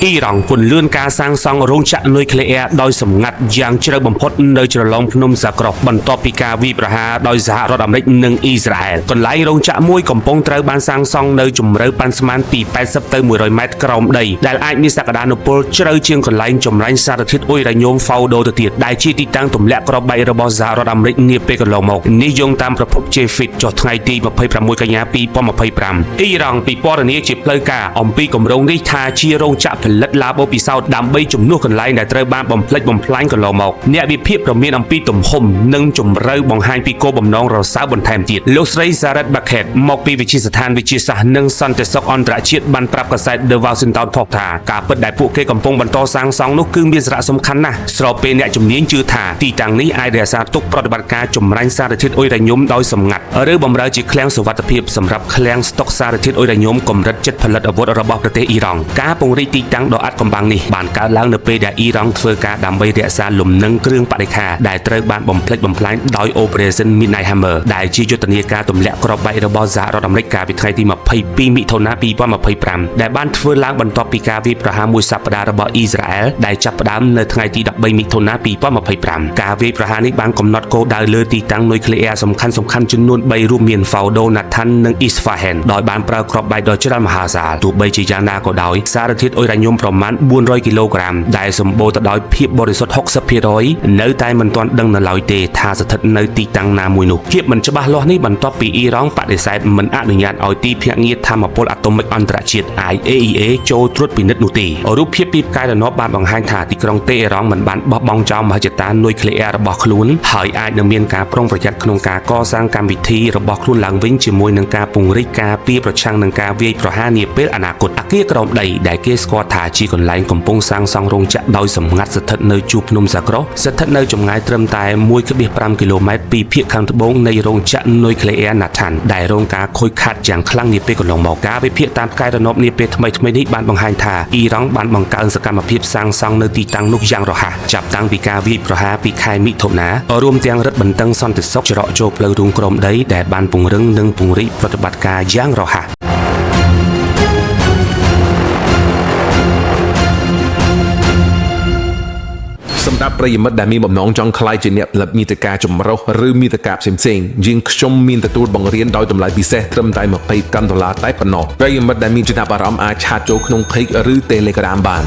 អ៊ីរ៉ង់ពន្លឿនការសាងសង់រោងចក្រនុយក្លេអ៊ែរដោយសម្ងាត់យ៉ាងជ្រៅបំផុតនៅជ្រលងភ្នំសាក្រោះបន្ទាប់ពីការវាយប្រហារដោយសហរដ្ឋអាមេរិកនិងអ៊ីស្រាអែលកន្លែងរោងចក្រមួយកំពុងត្រូវបានសាងសង់នៅជម្រៅប៉ាន់ស្មានពី80ទៅ100ម៉ែត្រក្រោមដីដែលអាចមានសក្តានុពលជ្រៅជាងកន្លែងចម្រាញ់សារធាតុអ៊ុយរ៉ាញ៉ូមហ្វោដូទៅទៀតដែលជាទីតាំងទម្លាក់គ្រាប់បែករបស់សហរដ្ឋអាមេរិកនាពេលកន្លងមកនេះយោងតាមប្រភព JFIT ចុះថ្ងៃទី26កញ្ញា2025អ៊ីរ៉ង់ពិពណ៌នាជាផ្លូវការអំពីគម្រោងនេះថាជារោងចក្រផលិតឡាបូពិសោធន៍ដើម្បីជំនួសកន្លែងដែលត្រូវបានបំផ្លិចបំផ្លាញកន្លងមកអ្នកវិភាគប្រមានអំពីទំហំនិងជម្រៅបង្ហាញពីគោលបំណងរសើបបន្ថែមទៀតលោកស្រី Zaret Bucket មកពីវិទ្យាស្ថានវិទ្យាសាស្ត្រនិងសន្តិសុខអន្តរជាតិបានប្រាប់កាសែត The Washington Post ថាការពិតដែលពួកគេកំពុងបន្តសាងសង់នោះគឺមានសារៈសំខាន់ណាស់ស្របពេលអ្នកជំនាញជឿថាទីតាំងនេះអាចរក្សាទុកប្រតិបត្តិការចម្រាញ់សារធាតុអ៊ុយរ៉ាញ៉ូមដោយសម្ងាត់ឬបម្រើជាឃ្លាំងសុវត្ថិភាពសម្រាប់ឃ្លាំងស្តុកសារធាតុអ៊ុយរ៉ាញ៉ូមកម្រិតជិតផលិតអាវុធរបស់ប្រទេសអ៊ីរ៉ង់ការពង្រីកទីតាំងដ៏អាត់កំបាំងនេះបានកើតឡើងនៅពេលដែលអ៊ីរ៉ង់ធ្វើការដើម្បីរក្សាលំនឹងគ្រឿងបដិខាដែលត្រូវបានបំផ្លិចបំផ្លាញដោយ Operation Midnight Hammer ដែលជាយុទ្ធនាការទម្លាក់គ្រាប់បែករបស់សហរដ្ឋអាមេរិកកាលពីថ្ងៃទី22មិថុនា2025ដែលបានធ្វើឡើងបន្ទាប់ពីការវាយប្រហារមួយសប្តាហ៍របស់អ៊ីស្រាអែលដែលចាប់ផ្ដើមនៅថ្ងៃទី13មិថុនា2025ការវាយប្រហារនេះបានកំណត់គោលដៅលើទីតាំងនុយក្លេអ៊ែរសំខាន់ៗចំនួន3រួមមាន Fordo, Natanz និង Isfahan ដោយបានប្រើគ្រាប់បែកដ៏ច្រើនមហាសាលទោះបីជាយ៉ាងណាក៏ដោយសារធាតុអ៊ុយរ៉ាញ៉ូមប្រមាណ400គីឡូក្រាមដែលសម្បូរទៅដោយភាពបរិសុទ្ធ 60% នៅតែមិនទាន់ដឹងនៅឡើយទេថាស្ថិតនៅទីតាំងណាមួយនោះភាពមិនច្បាស់លាស់នេះបន្ទាប់ពីអ៊ីរ៉ង់បដិសេធមិនអនុញ្ញាតឲ្យទីភ្នាក់ងារថាមពលអាតូមិកអន្តរជាតិ IAEA ចូលត្រួតពិនិត្យនោះទេរូបភាពពីផ្កាយរណបបានបង្ហាញថាទីក្រុងតេហេរ៉ង់មិនបានបោះបង់ចោលមហិច្ឆតានុយក្លេអ៊ែររបស់ខ្លួនហើយអាចនឹងមានការប្រុងប្រយ័ត្នក្នុងការកសាងកម្មវិធីរបស់ខ្លួនឡើងវិញជាមួយនឹងការពង្រីកការពារប្រឆាំងនឹងការវាយប្រហារនាពេលអនាគតអគារក្រោមដីដែលគេស្គាល់ថាជាកន្លែងកំពុងសាងសង់រោងចក្រដោយសម្ងាត់ស្ថិតនៅជួរភ្នំសាក្រោះស្ថិតនៅចម្ងាយត្រឹមតែ 1.5 គីឡូម៉ែត្រពីភាគខាងត្បូងនៃរោងចក្រនុយក្លេអ៊ែរ Natanz ដែលរងការខូចខាតយ៉ាងខ្លាំងនាពេលកន្លងមកការវិភាគតាមផ្កាយរណបនាពេលថ្មីៗនេះបានបង្ហាញថាអ៊ីរ៉ង់បានបង្កើនសកម្មភាពសាងសង់នៅទីតាំងនោះយ៉ាងរហ័សចាប់តាំងពីការវាយប្រហារពីខែមិថុនារួមទាំងរឹតបន្តឹងសន្តិសុខច្រកចូលផ្លូវរួមក្រោមដីដែលបានពង្រឹងនិងពង្រីកប្រតិបត្តិការយ៉ាងរហ័សសម្រាប់ប្រិយមិត្តដែលមានបំណងចង់ក្លាយជាអ្នកផលិតមាតិកាចម្រុះឬមាតិកាផ្សេងៗយើងខ្ញុំមានទទួលបង្រៀនដោយតម្លៃពិសេសត្រឹមតែ$20តែប៉ុណ្ណោះប្រិយមិត្តដែលមានចំណាប់អារម្មណ៍អាចឆាតចូលក្នុង Page ឬ Telegram បាន